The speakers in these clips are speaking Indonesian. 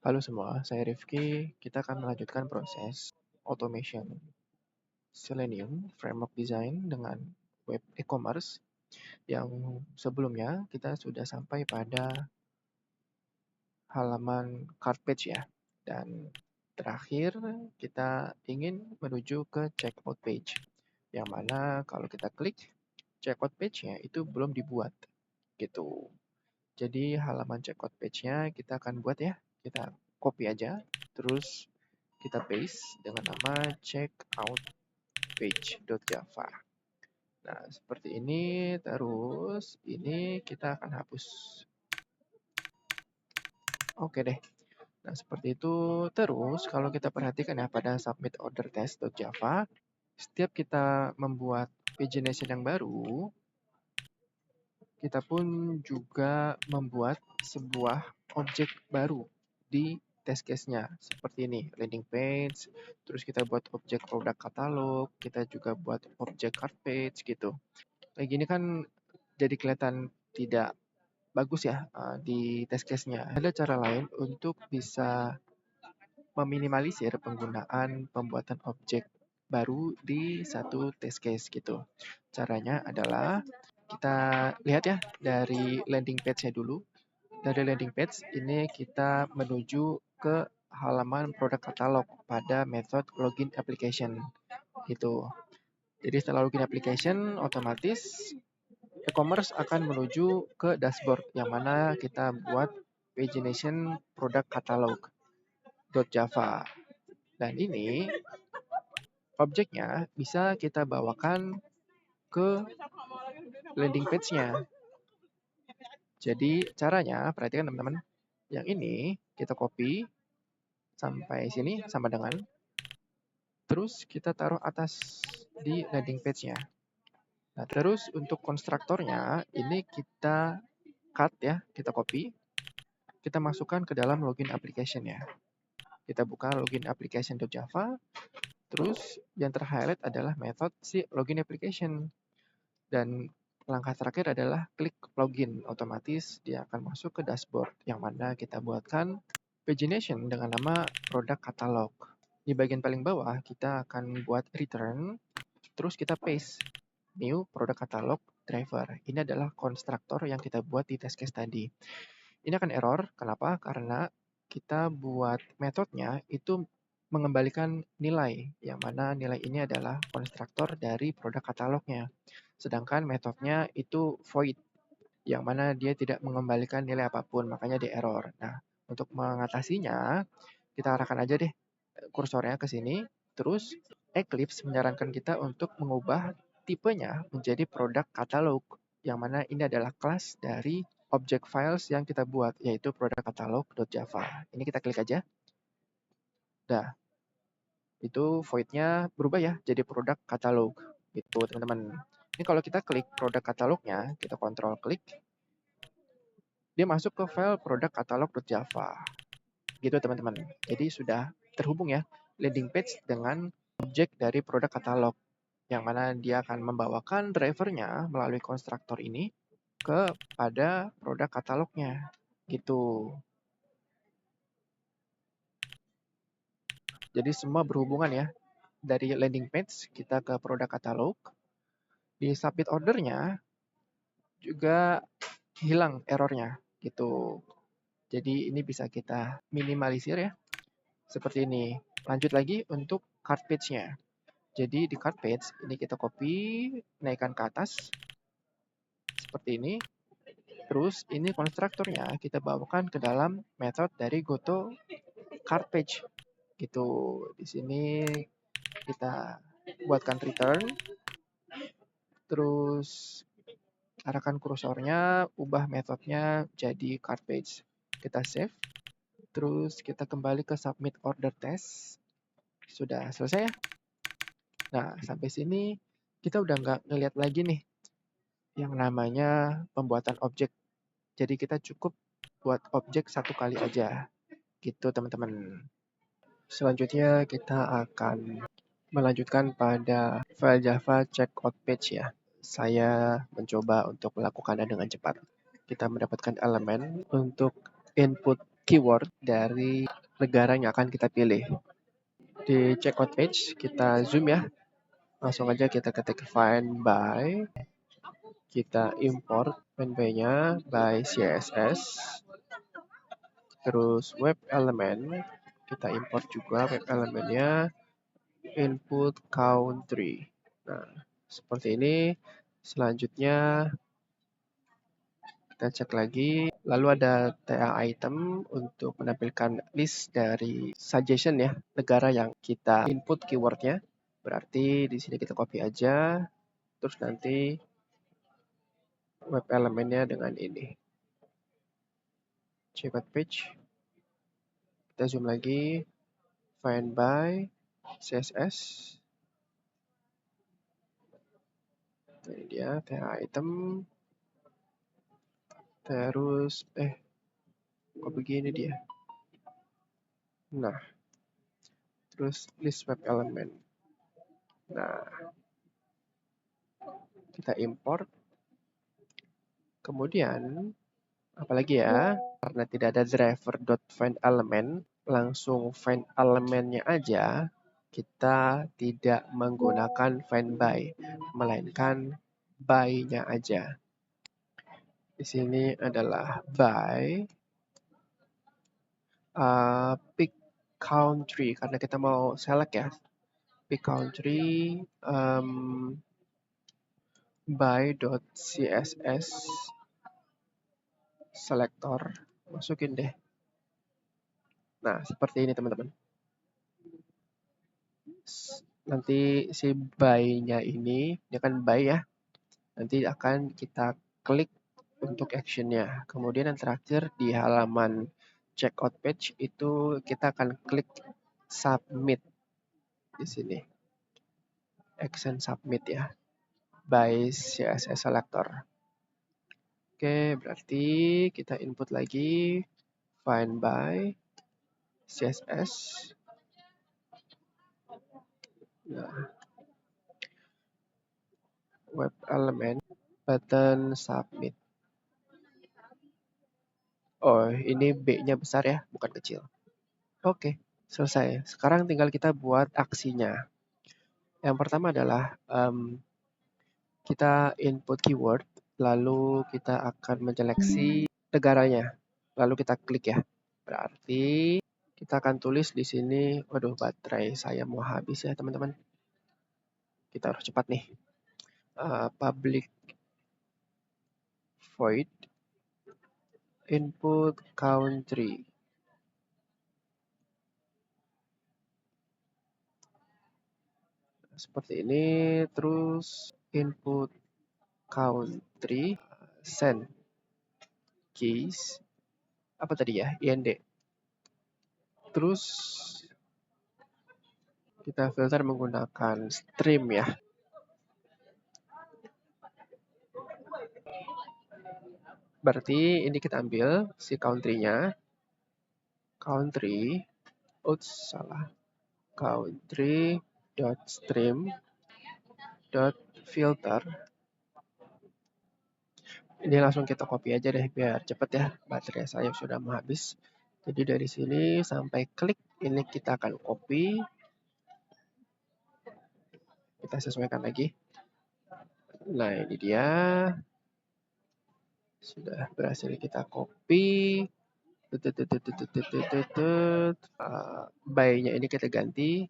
Halo semua, saya Rifki. Kita akan melanjutkan proses automation Selenium Framework Design dengan web e-commerce yang sebelumnya kita sudah sampai pada halaman cart page ya. Dan terakhir kita ingin menuju ke checkout page. Yang mana kalau kita klik checkout page-nya itu belum dibuat gitu. Jadi halaman checkout page-nya kita akan buat ya. Kita copy aja, terus kita paste dengan nama checkout page.java. Nah, seperti ini. Terus ini kita akan hapus. Oke deh. Nah, seperti itu. Terus kalau kita perhatikan ya pada submit order test.java, setiap kita membuat pagination yang baru, kita pun juga membuat sebuah objek baru di test case-nya. Seperti ini, landing page, terus kita buat objek produk katalog, kita juga buat objek cart page gitu. Kayak gini kan jadi kelihatan tidak bagus ya di test case-nya. Ada cara lain untuk bisa meminimalisir penggunaan pembuatan objek baru di satu test case gitu. Caranya adalah kita lihat ya dari landing page-nya dulu. Dari landing page ini kita menuju ke halaman produk katalog pada method login application gitu. Jadi setelah login application otomatis e-commerce akan menuju ke dashboard yang mana kita buat pagination produk katalog.java. Dan ini objeknya bisa kita bawakan ke landing page-nya. Jadi caranya, perhatikan teman-teman, yang ini kita copy sampai sini sama dengan, terus kita taruh atas di landing page-nya. Nah, terus untuk konstruktornya, ini kita cut ya, kita copy, kita masukkan ke dalam login application-nya. Kita buka login application.java, terus yang ter-highlight adalah method si login application. Dan langkah terakhir adalah klik login. Otomatis dia akan masuk ke dashboard yang mana kita buatkan pagination dengan nama produk katalog. Di bagian paling bawah kita akan buat return, terus kita paste new produk katalog driver. Ini adalah konstruktor yang kita buat di test case tadi. Ini akan error, kenapa? Karena kita buat metodenya itu mengembalikan nilai, yang mana nilai ini adalah konstruktor dari produk katalognya. Sedangkan metodenya itu void, yang mana dia tidak mengembalikan nilai apapun, makanya dia error. Nah, untuk mengatasinya, kita arahkan aja deh kursornya ke sini, terus Eclipse menyarankan kita untuk mengubah tipenya menjadi produk katalog, yang mana ini adalah kelas dari object files yang kita buat, yaitu produk katalog.java. Ini kita klik aja. Dah, itu void-nya berubah ya, jadi produk katalog. Gitu teman-teman. Ini kalau kita klik produk katalognya, kita kontrol klik, dia masuk ke file produk katalog.java. Gitu teman-teman. Jadi sudah terhubung ya landing page dengan objek dari produk katalog, yang mana dia akan membawakan drivernya melalui konstruktor ini kepada produk katalognya. Gitu. Jadi semua berhubungan ya. Dari landing page kita ke produk katalog. Di submit ordernya juga hilang errornya gitu. Jadi ini bisa kita minimalisir ya. Seperti ini. Lanjut lagi untuk cart page-nya. Jadi di cart page ini kita copy, naikkan ke atas. Seperti ini. Terus ini konstruktornya kita bawakan ke dalam method dari goto cart page. Gitu. Di sini kita buatkan return. Terus arahkan kursornya, ubah metodenya jadi cart page. Kita save. Terus kita kembali ke submit order test. Sudah selesai ya. Nah, sampai sini kita udah nggak ngeliat lagi nih yang namanya pembuatan objek. Jadi kita cukup buat objek satu kali aja. Gitu teman-teman. Selanjutnya kita akan melanjutkan pada file Java checkout page ya. Saya mencoba untuk melakukannya dengan cepat. Kita mendapatkan elemen untuk input keyword dari negara yang akan kita pilih. Di checkout page, kita zoom ya. Langsung aja kita ketik find by. Kita import find by-nya by CSS. Terus web element, kita import juga web elemennya input country. Nah, seperti ini. Selanjutnya kita cek lagi. Lalu ada TA item untuk menampilkan list dari suggestion ya, negara yang kita input keywordnya. Berarti di sini kita copy aja. Terus nanti web elemennya dengan ini. Checkout page. Kita zoom lagi. Find by CSS. Ini dia TA item. Terus kok begini dia. Nah, terus list web element. Nah, kita import. Kemudian apalagi ya, karena tidak ada driver.findElement, langsung find elemennya aja. Kita tidak menggunakan find by, melainkan by-nya aja. Di sini adalah by pick country, karena kita mau select ya. Pick country by.css selector, masukin deh. Nah, seperti ini teman-teman. Nanti si by-nya ini kan by ya. Nanti akan kita klik untuk action-nya. Kemudian yang terakhir di halaman checkout page itu kita akan klik submit di sini. Action submit ya. By CSS selector. Oke, berarti kita input lagi find by CSS. Nah, web element button submit. Oh, ini B-nya besar ya, bukan kecil. Oke, selesai. Sekarang tinggal kita buat aksinya. Yang pertama adalah kita input keyword, lalu kita akan menyeleksi negaranya. Lalu kita klik ya. Berarti kita akan tulis di sini, waduh baterai saya mau habis ya teman-teman. Kita harus cepat nih. Public void input country. Seperti ini, terus input country, send keys, apa tadi ya, IND. Terus kita filter menggunakan stream ya. Berarti ini kita ambil si country-nya. Country, oops, salah. Country.stream.filter. Ini langsung kita copy aja deh biar cepet ya. Baterai saya sudah mau habis. Jadi dari sini sampai klik ini kita akan copy. Kita sesuaikan lagi. Nah, ini dia. Sudah berhasil kita copy. By-nya ini kita ganti.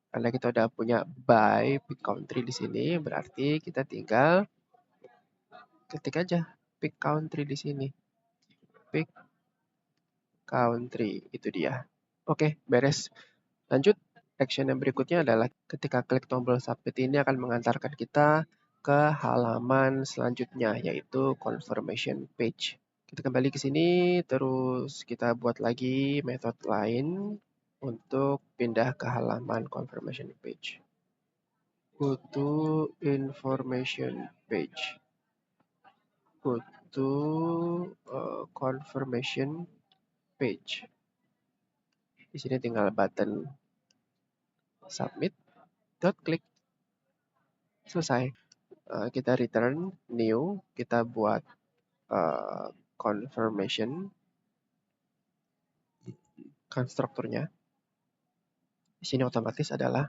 Karena kita udah punya by pick country di sini, berarti kita tinggal ketik aja pick country di sini. Pick country, itu dia. Oke, beres. Lanjut, action yang berikutnya adalah ketika klik tombol submit ini akan mengantarkan kita ke halaman selanjutnya, yaitu confirmation page. Kita kembali ke sini, terus kita buat lagi metode lain untuk pindah ke halaman confirmation page. Go to information page. Go to confirmation page. Di sini tinggal button submit, klik, selesai. Kita return new, kita buat confirmation konstruktornya. Di sini otomatis adalah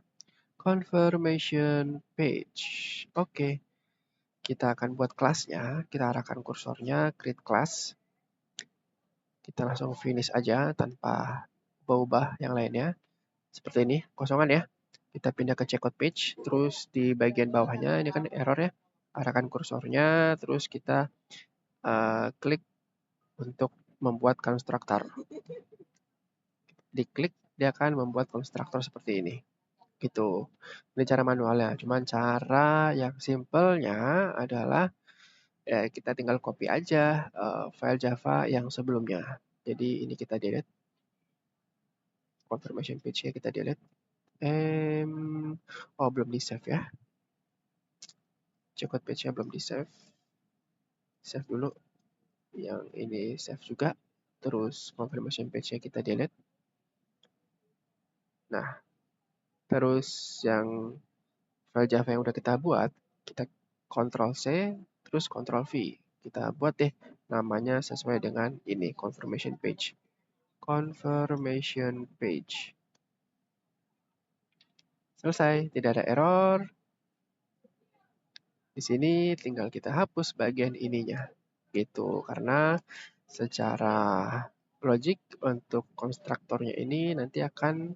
confirmation page. Oke, kita akan buat kelasnya. Kita arahkan kursornya create class. Kita langsung finish aja tanpa ubah yang lainnya. Seperti ini, kosongan ya. Kita pindah ke checkout page, terus di bagian bawahnya ini kan error ya. Arahkan kursornya, terus kita klik untuk membuat konstruktor. Diklik, dia akan membuat konstruktor seperti ini. Gitu. Ini cara manualnya. Cuman cara yang simpelnya adalah kita tinggal copy aja file Java yang sebelumnya. Jadi ini kita delete. Confirmation page-nya kita delete. Oh, belum di save ya. Checkout page-nya belum di save. Save dulu. Yang ini save juga. Terus confirmation page-nya kita delete. Nah, terus yang file Java yang udah kita buat, kita Ctrl C, terus Ctrl V. Kita buat deh namanya sesuai dengan ini, confirmation page. Confirmation page. Selesai, tidak ada error. Di sini tinggal kita hapus bagian ininya. Gitu, karena secara logik untuk konstruktornya ini nanti akan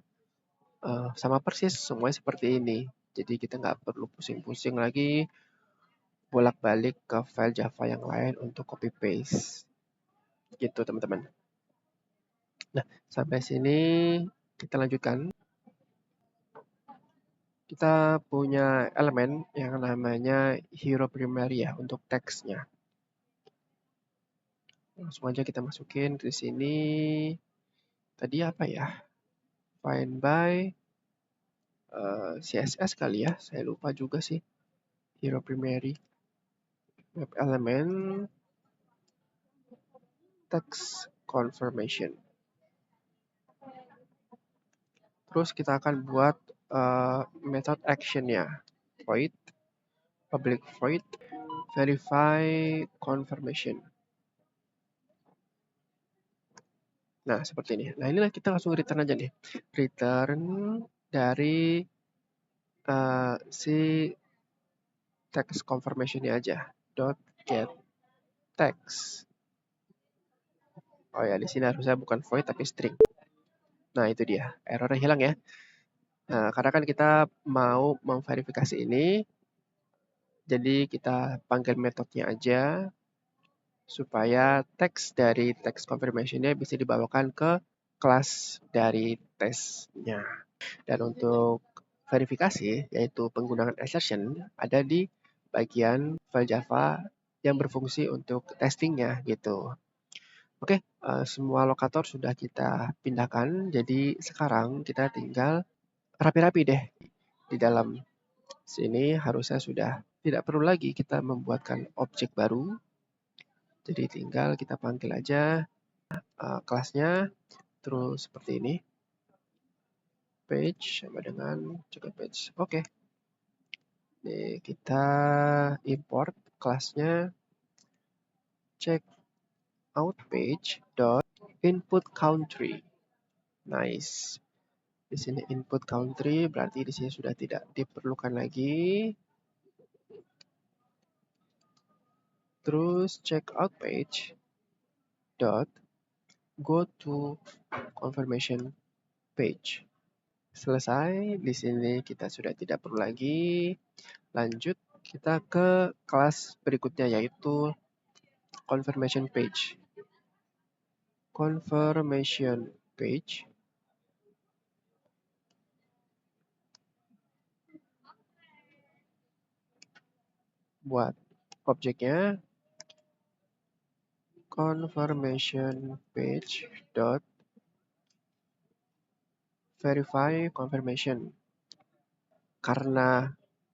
sama persis semuanya seperti ini. Jadi kita nggak perlu pusing-pusing lagi bolak-balik ke file Java yang lain untuk copy paste. Gitu teman-teman. Nah, sampai sini kita lanjutkan. Kita punya elemen yang namanya hero primary ya untuk teksnya. Langsung aja kita masukin di sini. Tadi apa ya? Find by CSS kali ya. Saya lupa juga sih. Hero primary. Web element text confirmation. Terus kita akan buat method action-nya. Void, public void, verify confirmation. Nah, seperti ini. Nah, inilah kita langsung return aja nih. Return dari si text confirmation-nya aja. Dot get text. Oh ya, di sini harusnya bukan void tapi string. Nah, itu dia. Errornya hilang ya. Nah, karena kan kita mau memverifikasi ini, jadi kita panggil metodenya aja supaya teks dari text confirmation-nya bisa dibawakan ke kelas dari tesnya. Dan untuk verifikasi, yaitu penggunaan assertion, ada di bagian file Java yang berfungsi untuk testingnya gitu. Oke, semua lokator sudah kita pindahkan, jadi sekarang kita tinggal rapi-rapi deh di dalam sini. Harusnya sudah tidak perlu lagi kita membuatkan objek baru. Jadi tinggal kita panggil aja kelasnya, terus seperti ini. Page sama dengan juga page. Oke. Nih, kita import kelasnya check out page dot input country. Nice. Di sini input country berarti di sini sudah tidak diperlukan lagi. Terus check out page dot go to confirmation page. Selesai, di sini kita sudah tidak perlu lagi. Lanjut, kita ke kelas berikutnya yaitu confirmation page. Confirmation page. Buat objeknya confirmation page dot verify confirmation. Karena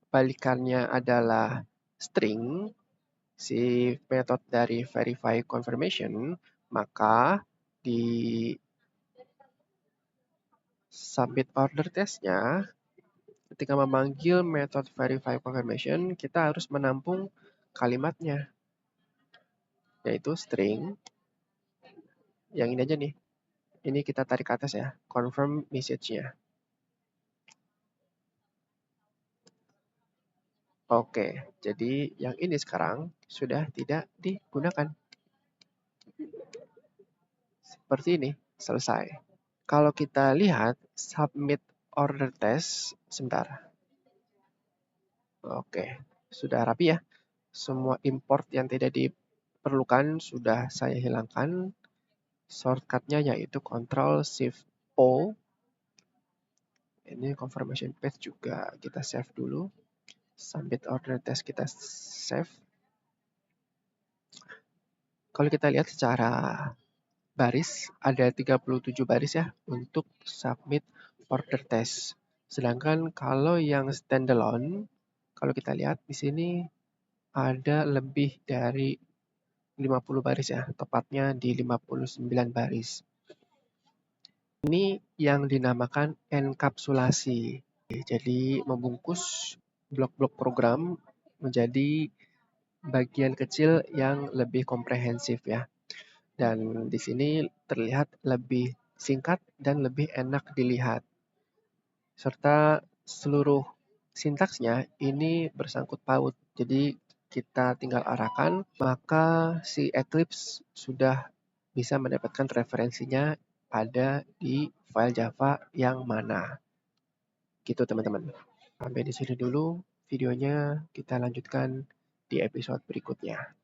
balikannya adalah string, si metode dari verify confirmation, maka di submit order testnya, ketika memanggil metode verify confirmation, kita harus menampung kalimatnya, yaitu string, yang ini aja nih, Ini kita tarik ke atas ya, confirm message-nya. Oke, jadi yang ini sekarang sudah tidak digunakan. Seperti ini, selesai. Kalau kita lihat submit order test, sebentar. Oke, sudah rapi ya. Semua import yang tidak diperlukan sudah saya hilangkan. Shortcut-nya yaitu Ctrl Shift O. Ini confirmation page juga kita save dulu. Submit order test kita save. Kalau kita lihat secara baris, ada 37 baris ya untuk submit order test. Sedangkan kalau yang standalone, kalau kita lihat di sini ada lebih dari 50 baris ya, tepatnya di 59 baris. Ini yang dinamakan enkapsulasi. Jadi membungkus blok-blok program menjadi bagian kecil yang lebih komprehensif ya. Dan di sini terlihat lebih singkat dan lebih enak dilihat. Serta seluruh sintaksnya ini bersangkut paut. Jadi kita tinggal arahkan, maka si Eclipse sudah bisa mendapatkan referensinya ada di file Java yang mana. Gitu teman-teman. Sampai di sini dulu videonya, kita lanjutkan di episode berikutnya.